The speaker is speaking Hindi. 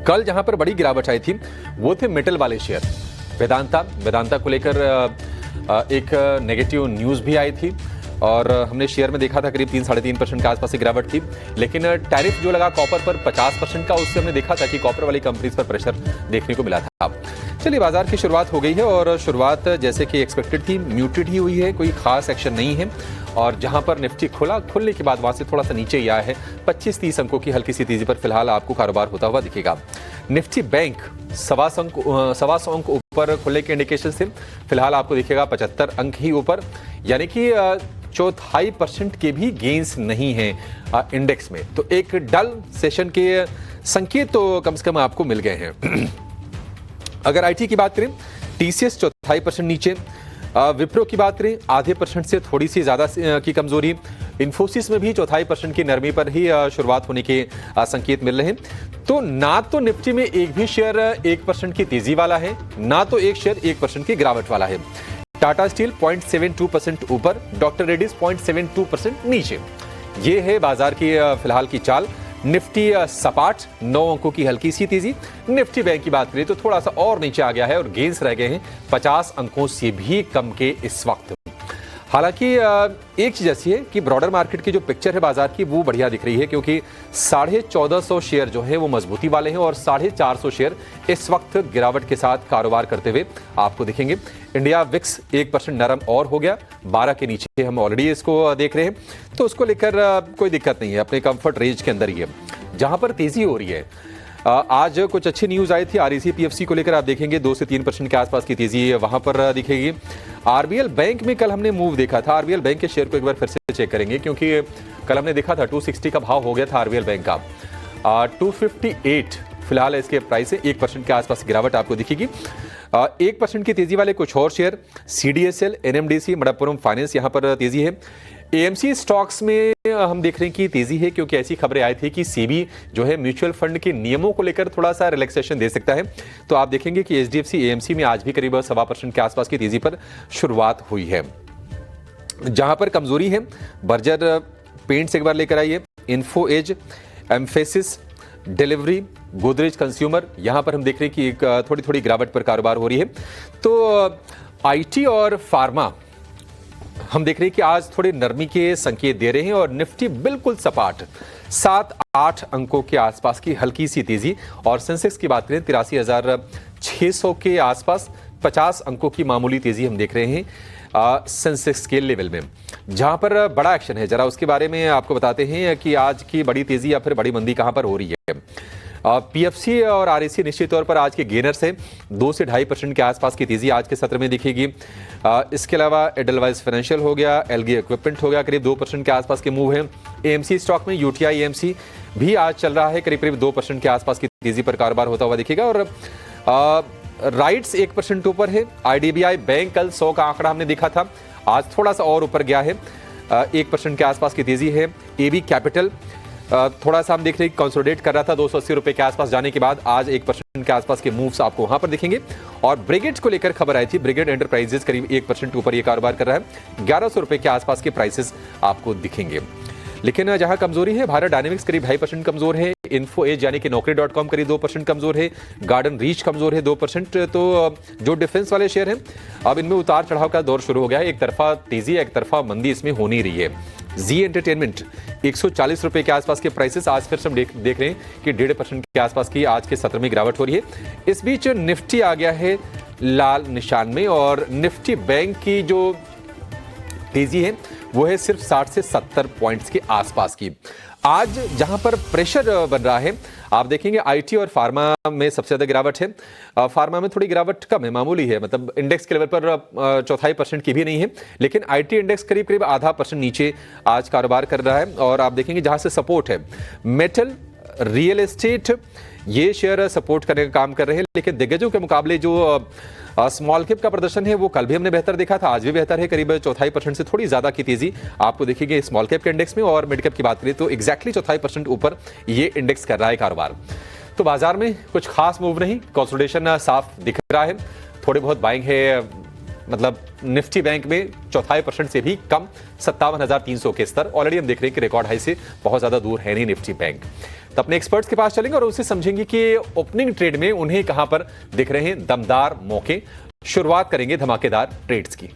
कल जहां पर बड़ी गिरावट आई थी वो थे मेटल वाले शेयर। वेदांता को लेकर एक नेगेटिव न्यूज़ भी आई थी और हमने शेयर में देखा था करीब 3-3.5% के आसपास की गिरावट थी। लेकिन टैरिफ जो लगा कॉपर पर 50% का, उससे हमने देखा था कि कॉपर वाली कंपनीज पर प्रेशर देखने को मिला था। चलिए, बाजार की शुरुआत हो गई है और शुरुआत जैसे कि एक्सपेक्टेड थी म्यूटेड ही हुई है, कोई खास एक्शन नहीं है। और जहां पर निफ्टी खुलने के बाद वहां से थोड़ा सा नीचे ही आया है। 25-30 अंकों की हल्की सी तेजी पर फिलहाल आपको कारोबार होता हुआ दिखेगा। निफ्टी बैंक 125 अंक ऊपर खुलने के इंडिकेशन से फिलहाल आपको दिखेगा 75 अंक ही ऊपर, यानी कि 0.25% के भी गेंस नहीं है इंडेक्स में। तो एक डल सेशन के संकेत तो कम से कम आपको मिल गए हैं। अगर आईटी की बात करें, टीसीएस 0.25% नीचे, विप्रो की बात करें 0.5% से थोड़ी सी ज्यादा की कमजोरी, इन्फोसिस में भी 0.25% की नरमी पर ही शुरुआत होने के संकेत मिल रहे हैं। तो ना तो निफ्टी में एक भी शेयर 1% की तेजी वाला है, ना तो एक शेयर 1% की गिरावट वाला है। टाटा स्टील 0.72% ऊपर, डॉक्टर रेड्डीज 0.72% नीचे। ये है बाजार की फिलहाल की चाल। निफ्टी सपाट 9 अंकों की हल्की सी तेजी। निफ्टी बैंक की बात करें तो थोड़ा सा और नीचे आ गया है और गेंस रह गए हैं 50 अंकों से भी कम के इस वक्त। हालांकि एक चीज ऐसी है कि ब्रॉडर मार्केट की जो पिक्चर है बाजार की वो बढ़िया दिख रही है, क्योंकि 1450 शेयर जो है वो मजबूती वाले हैं और 450 शेयर इस वक्त गिरावट के साथ कारोबार करते हुए आपको दिखेंगे। इंडिया विक्स 1% नरम और हो गया, 12 के नीचे हम ऑलरेडी इसको देख रहे हैं, तो उसको लेकर कोई दिक्कत नहीं है, अपने कंफर्ट रेंज के अंदर ही है। जहां पर तेजी हो रही है, आज कुछ अच्छी न्यूज आई थी आरईसी पीएफसी को लेकर, आप देखेंगे 2 से 3% के आसपास की तेजी वहां पर दिखेगी। आरबीएल बैंक में कल हमने मूव देखा था, आरबीएल बैंक के शेयर को एक बार फिर से चेक करेंगे, क्योंकि कल हमने देखा था 260 का भाव हो गया था आरबीएल बैंक का, 258 फिलहाल इसके प्राइस है। 1% के आसपास गिरावट आपको दिखेगी। 1% की तेजी वाले कुछ और share, CDSL, NMDC, Manappuram finance, यहां पर तेजी है। एएमसी स्टॉक्स में हम देख रहे हैं कि तेजी है, क्योंकि ऐसी खबरें आई थी कि सेबी जो है म्यूचुअल फंड के नियमों को लेकर थोड़ा सा रिलैक्सेशन दे सकता है। तो आप देखेंगे कि एचडीएफसी एएमसी में आज भी करीब 1.25% के आसपास की तेजी पर शुरुआत हुई है। जहां पर कमजोरी है, बर्जर पेंट्स एक बार लेकर आइए, इन्फो एज, एम्फेसिस, डिलीवरी, गोदरेज कंज्यूमर, यहां पर हम देख रहे हैं कि एक थोड़ी थोड़ी गिरावट पर कारोबार हो रही है। तो आईटी और फार्मा हम देख रहे हैं कि आज थोड़े नरमी के संकेत दे रहे हैं और निफ्टी बिल्कुल सपाट 7-8 अंकों के आसपास की हल्की सी तेजी। और सेंसेक्स की बात करें 83,600 के आसपास 50 अंकों की मामूली तेजी हम देख रहे हैं सेंसेक्स के लेवल में। जहां पर बड़ा एक्शन है, जरा उसके बारे में आपको बताते हैं कि आज की बड़ी तेजी या फिर बड़ी मंदी कहां पर हो रही है। पीएफसी और आरईसी निश्चित तौर पर आज के गेनर्स हैं, 2 से 2.5% के आसपास की तेजी आज के सत्र में दिखेगी। इसके अलावा एडलवाइज फाइनेंशियल हो गया, एलगी इक्विपमेंट हो गया, करीब 2% के आसपास के मूव हैं। एएमसी स्टॉक में यूटीआई एएमसी भी आज चल रहा है, करीब 2% के आसपास की तेजी पर कारोबार होता हुआ दिखेगा। और राइट्स 1% ऊपर है। आईडीबीआई बैंक कल 100 का आंकड़ा हमने देखा था, आज थोड़ा सा और ऊपर गया है, 1% के आसपास की तेजी है। एबी कैपिटल थोड़ा सा हम देख रहे हैं कंसोलिडेट कर रहा था 280 रुपए के आसपास जाने के बाद, आज 1% के आसपास के मूव्स आपको वहां पर दिखेंगे। और ब्रिगेड को लेकर खबर आई थी, ब्रिगेड एंटरप्राइजेस करीब 1% ऊपर ये कारोबार कर रहा है, 1100 रुपए के आसपास के प्राइसेस आपको दिखेंगे। लेकिन जहां कमजोरी है, भारत डायनेमिक्स करीब 2.5% कमजोर है, इन्फो एज यानी कि नौकरी.com करीब 2% कमजोर है, गार्डन रीच कमजोर है 2%। तो जो डिफेंस वाले शेयर हैं अब इनमें उतार चढ़ाव का दौर शुरू हो गया है, एक तरफा तेजी एक तरफा मंदी इसमें हो नहीं रही है। जी एंटरटेनमेंट 140 रुपए के आसपास के प्राइसेस, आज फिर से हम देख रहे हैं कि 1.5% के आसपास की आज के सत्र में गिरावट हो रही है। इस बीच निफ्टी आ गया है लाल निशान में और निफ्टी बैंक की जो तेजी है वो है सिर्फ 60 से 70 पॉइंट्स के आसपास की। आज जहां पर प्रेशर बन रहा है, आप देखेंगे आईटी और फार्मा में सबसे ज्यादा गिरावट है। फार्मा में थोड़ी गिरावट कम है, मामूली है, मतलब इंडेक्स के लेवल पर 0.25% की भी नहीं है, लेकिन आईटी इंडेक्स करीब 0.5% नीचे आज कारोबार कर रहा है। और आप देखेंगे जहां से सपोर्ट है, मेटल, रियल एस्टेट, ये शेयर सपोर्ट करने का काम कर रहे हैं। लेकिन दिग्गजों के मुकाबले जो स्मॉल कैप का प्रदर्शन है वो कल भी हमने बेहतर देखा था, आज भी बेहतर है, करीब 0.25% से थोड़ी ज्यादा की तेजी आपको दिखेगी स्मॉल कैप के इंडेक्स में। और मिड कैप की बात करें तो एग्जैक्टली 0.25% ऊपर ये इंडेक्स कर रहा है कारोबार। तो बाजार में कुछ खास मूव नहीं, कंसोलिडेशन साफ दिख रहा है, थोड़े बहुत बाइंग है, मतलब निफ्टी बैंक में 0.25% से भी कम 57,300 के स्तर ऑलरेडी हम देख रहे हैं कि रिकॉर्ड हाई से बहुत ज्यादा दूर है नहीं निफ्टी बैंक। तो अपने एक्सपर्ट्स के पास चलेंगे और उससे समझेंगे कि ओपनिंग ट्रेड में उन्हें कहां पर दिख रहे हैं दमदार मौके। शुरुआत करेंगे धमाकेदार ट्रेड्स की।